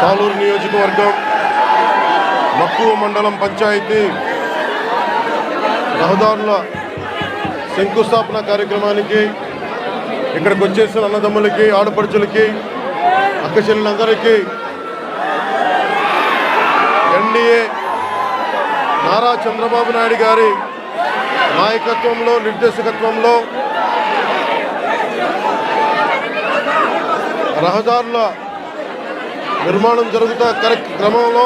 సాలూరు నియోజకవర్గం మక్కువ మండలం పంచాయతీ రహదారుల శంకుస్థాపన కార్యక్రమానికి ఇక్కడికి వచ్చేసిన అన్నదమ్ములకి, ఆడపడుచులకి, అక్క చెల్లెలందరికీ ఎన్డీఏ నారా చంద్రబాబు నాయుడు గారి నాయకత్వంలో, నిర్దేశకత్వంలో రహదారుల నిర్మాణం జరుగుతున్న క్రమంలో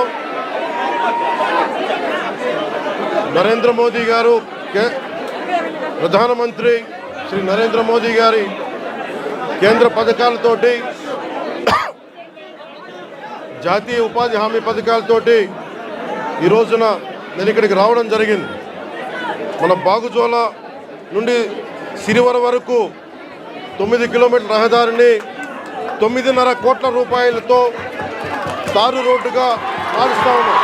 నరేంద్ర మోదీ గారు, ప్రధానమంత్రి శ్రీ నరేంద్ర మోదీ గారి కేంద్ర పథకాలతోటి, జాతీయ ఉపాధి హామీ పథకాలతోటి ఈ రోజున నేను ఇక్కడికి రావడం జరిగింది. మన బాగుజోల నుండి సిరివర వరకు 9 కిలోమీటర్ల రహదారిని 9.5 కోట్ల రూపాయలతో తారు రోడ్డుగా మారుస్తా ఉన్నాం.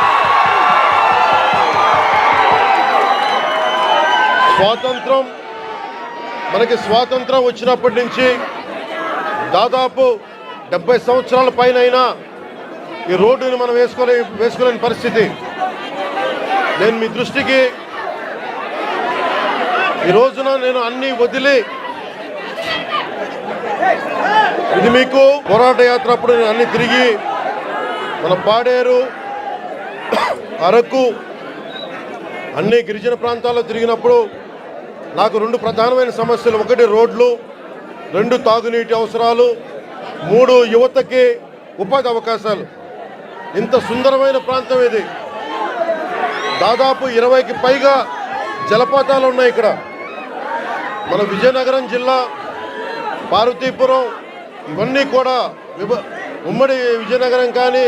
మనకి స్వాతంత్రం వచ్చినప్పటి నుంచి దాదాపు 70 సంవత్సరాల పైన ఈ రోడ్డుని మనం వేసుకోలేని పరిస్థితి. నేను మీ దృష్టికి ఈ రోజున నేను అన్నీ వదిలి, ఇది మీకు పోరాట యాత్ర అప్పుడు నేను అన్ని తిరిగి మన పాడేరు, అరకు, అన్ని గిరిజన ప్రాంతాల్లో తిరిగినప్పుడు నాకు 2 ప్రధానమైన సమస్యలు: 1 రోడ్లు, 2 తాగునీటి అవసరాలు, 3 యువతకి ఉపాధి అవకాశాలు. ఇంత సుందరమైన ప్రాంతం ఇది. దాదాపు 20కి పైగా జలపాతాలు ఉన్నాయి ఇక్కడ. మన విజయనగరం జిల్లా, పార్వతీపురం, ఇవన్నీ కూడా ఉమ్మడి విజయనగరం కానీ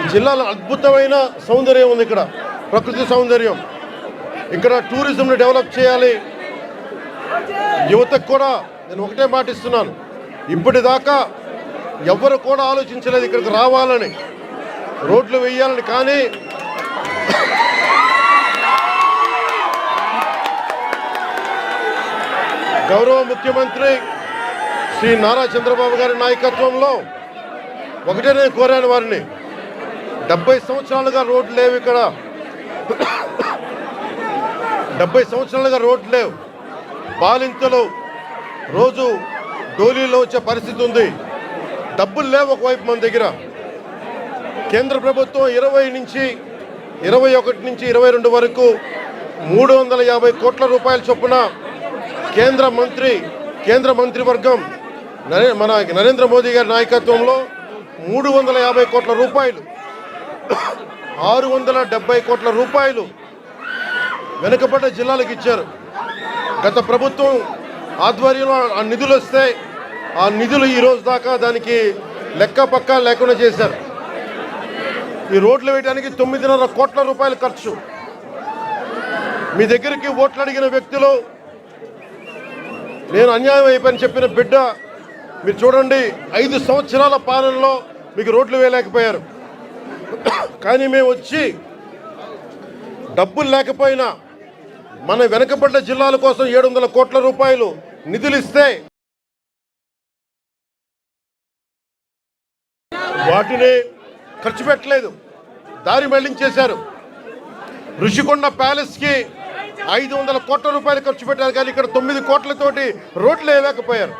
ఈ జిల్లాలో అద్భుతమైన సౌందర్యం ఉంది. ఇక్కడ ప్రకృతి సౌందర్యం. ఇక్కడ టూరిజంని డెవలప్ చేయాలి. యువతకు కూడా నేను ఒకటే మాట ఇస్తున్నాను, ఇప్పటిదాకా ఎవరు కూడా ఆలోచించలేదు ఇక్కడికి రావాలని, రోడ్లు వేయాలని. కానీ గౌరవ ముఖ్యమంత్రి శ్రీ నారా చంద్రబాబు గారి నాయకత్వంలో ఒకటే నేను కోరాను వారిని, 70 సంవత్సరాలుగా రోడ్లు లేవు ఇక్కడ. 70 సంవత్సరాలుగా రోడ్లు లేవు. బాలింతలు రోజు డోలీలో వచ్చే పరిస్థితి ఉంది. డబ్బులు లేవు ఒకవైపు మన దగ్గర. కేంద్ర ప్రభుత్వం 21 నుంచి 22 వరకు 350 కోట్ల రూపాయల చొప్పున కేంద్ర మంత్రివర్గం మన నరేంద్ర మోదీ గారి నాయకత్వంలో 350 కోట్ల రూపాయలు, 670 కోట్ల రూపాయలు వెనుకబడ్డ జిల్లాలకు ఇచ్చారు. గత ప్రభుత్వం ఆధ్వర్యంలో ఆ నిధులు వస్తే ఆ నిధులు ఈ రోజు దాకా దానికి లెక్క పక్క లేకుండా చేశారు. ఈ రోడ్లు వేయడానికి 9.5 కోట్ల రూపాయలు ఖర్చు. మీ దగ్గరికి ఓట్లు అడిగిన వ్యక్తులు, నేను అన్యాయం అయిపోయిన చెప్పిన బిడ్డ, మీరు చూడండి, 5 సంవత్సరాల పాలనలో మీకు రోడ్లు వేయలేకపోయారు. కానీ మేము వచ్చి డబ్బులు లేకపోయినా మన వెనకబడ్డ జిల్లాల కోసం 700 కోట్ల రూపాయలు నిధులు ఇస్తే వాటిని ఖర్చు పెట్టలేదు, దారి మళ్లించేశారు. ఋషికొండ ప్యాలెస్కి 500 కోట్ల రూపాయలు ఖర్చు పెట్టారు. కానీ ఇక్కడ 9 కోట్లతోటి రోడ్లు వేయలేకపోయారు.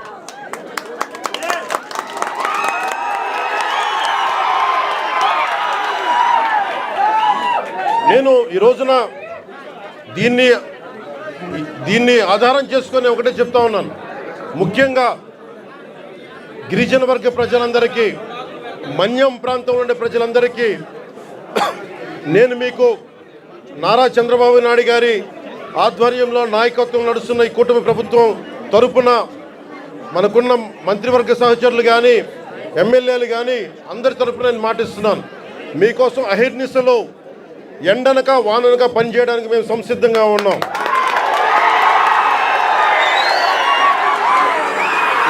నేను ఈ రోజున దీన్ని ఆధారం చేసుకొని ఒకటే చెప్తా ఉన్నాను. ముఖ్యంగా గిరిజన వర్గ ప్రజలందరికీ, మన్యం ప్రాంతంలో ఉండే ప్రజలందరికీ నేను మీకు నారా చంద్రబాబు నాయుడు గారి ఆధ్వర్యంలో నాయకత్వం నడుస్తున్న ఈ కూటమి ప్రభుత్వం తరపున మనకున్న మంత్రివర్గ సహచరులు కానీ, ఎమ్మెల్యేలు కానీ అందరి తరపున నేను మాటిస్తున్నాను. మీకోసం అహిర్నిశలో ఎండనక వాననక పనిచేయడానికి మేము సంసిద్ధంగా ఉన్నాం.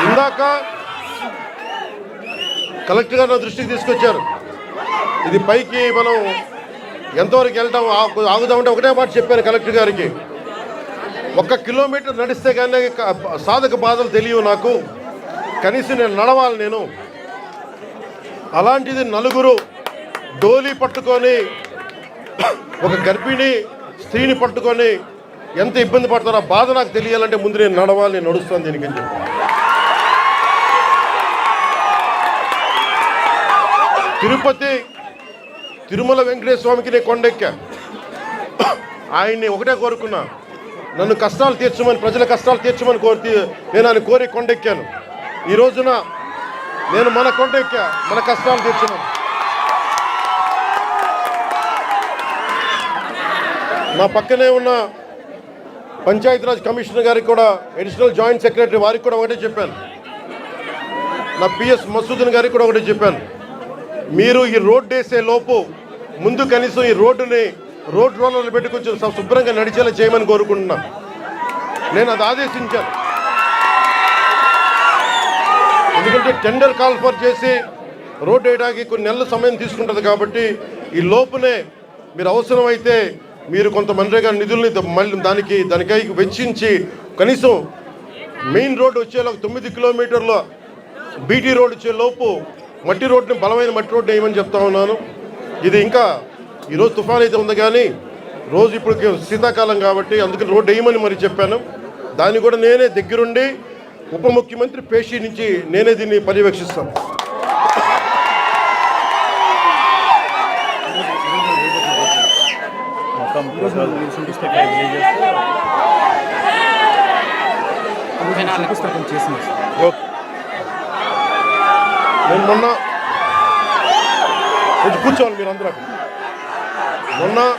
ఇందాక కలెక్టర్ గారు నా దృష్టికి తీసుకొచ్చారు. ఇది పైకి మనం ఎంతవరకు వెళ్తాం ఆగుదామంటే ఒకటే మాట చెప్పాను కలెక్టర్ గారికి, 1 కిలోమీటర్ నడిస్తే కానీ సాధక బాధలు తెలియవు నాకు, కనీసం నేను నడవాలి. నేను అలాంటిది 4 డోలీ పట్టుకొని ఒక గర్భిణీ స్త్రీని పట్టుకొని ఎంత ఇబ్బంది పడతారో ఆ బాధ నాకు తెలియాలంటే ముందు నేను నడవాలి, నేను నడుస్తాను దీనికి అని చెప్పి. తిరుపతి తిరుమల వెంకటేశ్వర స్వామికి నేను కొండెక్కా. ఆయన్ని ఒకటే కోరుకున్నా, నన్ను కష్టాలు తీర్చమని, ప్రజల కష్టాలు తీర్చమని నేను ఆయన కోరి కొండెక్కాను. ఈ రోజున నేను మన కొండెక్కా, మన కష్టాలు తీర్చమని. నా పక్కనే ఉన్న పంచాయతీరాజ్ కమిషనర్ గారికి కూడా, అడిషనల్ జాయింట్ సెక్రటరీ వారికి కూడా ఒకటే చెప్పాను. నా పిఎస్ మసూదన్ గారికి కూడా ఒకటే చెప్పాను, మీరు ఈ రోడ్డు వేసే లోపు ముందు కనీసం ఈ రోడ్డుని రోడ్ రోలర్లు పెట్టి కొంచెం శుభ్రంగా నడిచేలా చేయమని కోరుకుంటున్నా. నేను అది ఆదేశించాను. ఎందుకంటే టెండర్ కాల్ఫర్ చేసి రోడ్డు వేయడానికి కొన్ని నెలల సమయం తీసుకుంటుంది కాబట్టి ఈ లోపునే మీరు అవసరమైతే మీరు కొంత మనరేగా నిధుల్ని మళ్ళీ దానికై వెచ్చించి కనీసం మెయిన్ రోడ్డు వచ్చేలా 9 కిలోమీటర్ల బీటీ రోడ్ వచ్చే లోపు మట్టి రోడ్డుని, బలమైన మట్టి రోడ్డు వేయమని చెప్తా ఉన్నాను. ఇది ఇంకా ఈరోజు తుఫాన్ అయితే ఉంది కానీ రోజు ఇప్పుడు శీతాకాలం కాబట్టి అందుకని రోడ్డు వేయమని మరి చెప్పాను. దాన్ని కూడా నేనే దగ్గరుండి ఉప ముఖ్యమంత్రి పేషి నుంచి నేనే దీన్ని పర్యవేక్షిస్తాను. నేను మొన్న కూర్చోవాలి మీరు అందరూ మొన్న